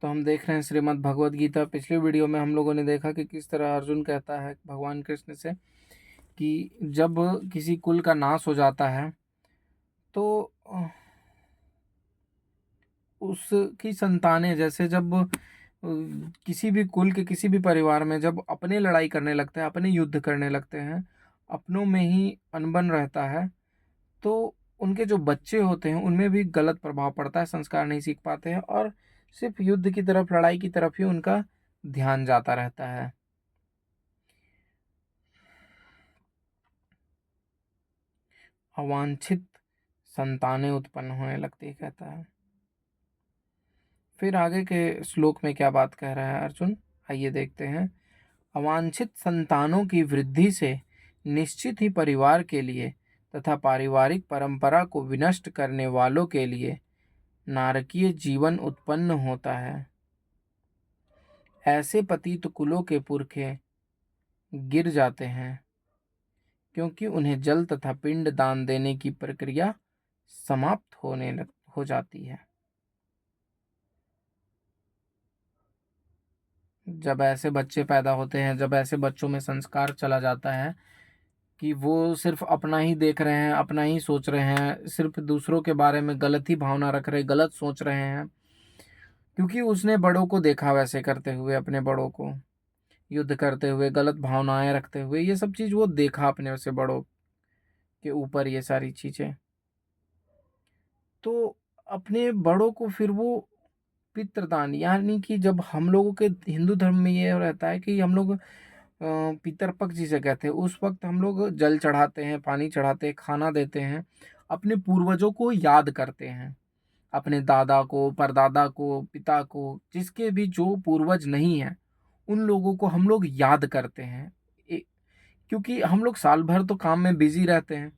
तो हम देख रहे हैं श्रीमद् भगवद गीता। पिछले वीडियो में हम लोगों ने देखा कि किस तरह अर्जुन कहता है भगवान कृष्ण से कि जब किसी कुल का नाश हो जाता है तो उसकी संतानें, जैसे जब किसी भी कुल के किसी भी परिवार में जब अपने लड़ाई करने लगते हैं, अपने युद्ध करने लगते हैं, अपनों में ही अनबन रहता है, तो उनके जो बच्चे होते हैं उनमें भी गलत प्रभाव पड़ता है, संस्कार नहीं सीख पाते हैं और सिर्फ युद्ध की तरफ, लड़ाई की तरफ ही उनका ध्यान जाता रहता है। अवांछित संतानें उत्पन्न होने लगती है, कहता है। फिर आगे के श्लोक में क्या बात कह रहा है अर्जुन, आइए देखते हैं। अवांछित संतानों की वृद्धि से निश्चित ही परिवार के लिए तथा पारिवारिक परंपरा को विनष्ट करने वालों के लिए नारकीय जीवन उत्पन्न होता है। ऐसे पतित कुलों के पुरखे गिर जाते हैं क्योंकि उन्हें जल तथा पिंड दान देने की प्रक्रिया समाप्त हो जाती है। जब ऐसे बच्चे पैदा होते हैं, जब ऐसे बच्चों में संस्कार चला जाता है कि वो सिर्फ अपना ही देख रहे हैं, अपना ही सोच रहे हैं, सिर्फ दूसरों के बारे में गलत ही भावना रख रहे, गलत सोच रहे हैं, क्योंकि उसने बड़ों को देखा वैसे करते हुए, अपने बड़ों को युद्ध करते हुए, गलत भावनाएं रखते हुए, ये सब चीज़ वो देखा अपने से बड़ों के ऊपर, ये सारी चीज़ें। तो अपने बड़ों को फिर वो पितृदान, यानी कि जब हम लोगों के हिंदू धर्म में ये रहता है कि हम लोग पितरपक्ष जिसे कहते हैं, उस वक्त हम लोग जल चढ़ाते हैं, पानी चढ़ाते हैं, खाना देते हैं, अपने पूर्वजों को याद करते हैं, अपने दादा को, परदादा को, पिता को, जिसके भी जो पूर्वज नहीं है उन लोगों को हम लोग याद करते हैं। क्योंकि हम लोग साल भर तो काम में बिजी रहते हैं,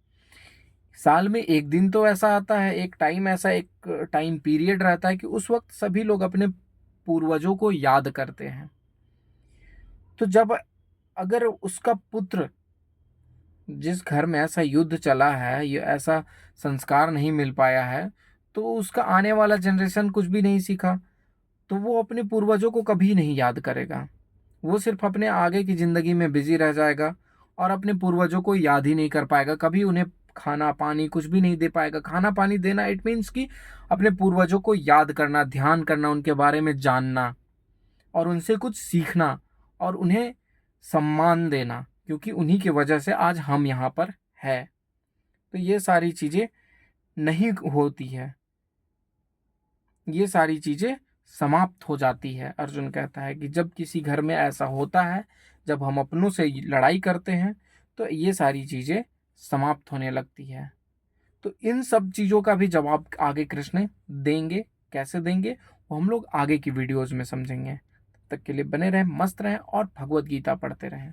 साल में एक दिन तो ऐसा आता है, एक टाइम ऐसा, एक टाइम पीरियड रहता है कि उस वक्त सभी लोग अपने पूर्वजों को याद करते हैं। तो जब अगर उसका पुत्र, जिस घर में ऐसा युद्ध चला है, ये ऐसा संस्कार नहीं मिल पाया है, तो उसका आने वाला जनरेशन कुछ भी नहीं सीखा, तो वो अपने पूर्वजों को कभी नहीं याद करेगा। वो सिर्फ अपने आगे की जिंदगी में बिजी रह जाएगा और अपने पूर्वजों को याद ही नहीं कर पाएगा, कभी उन्हें खाना पानी कुछ भी नहीं दे पाएगा। खाना पानी देना इट मीन्स कि अपने पूर्वजों को याद करना, ध्यान करना, उनके बारे में जानना और उनसे कुछ सीखना और उन्हें सम्मान देना, क्योंकि उन्हीं की वजह से आज हम यहाँ पर है। तो ये सारी चीज़ें नहीं होती है, ये सारी चीज़ें समाप्त हो जाती है। अर्जुन कहता है कि जब किसी घर में ऐसा होता है, जब हम अपनों से लड़ाई करते हैं, तो ये सारी चीज़ें समाप्त होने लगती है। तो इन सब चीज़ों का भी जवाब आगे कृष्ण देंगे, कैसे देंगे वो हम लोग आगे की वीडियोज़ में समझेंगे। तब तक के लिए बने रहें, मस्त रहें और भगवत गीता पढ़ते रहें।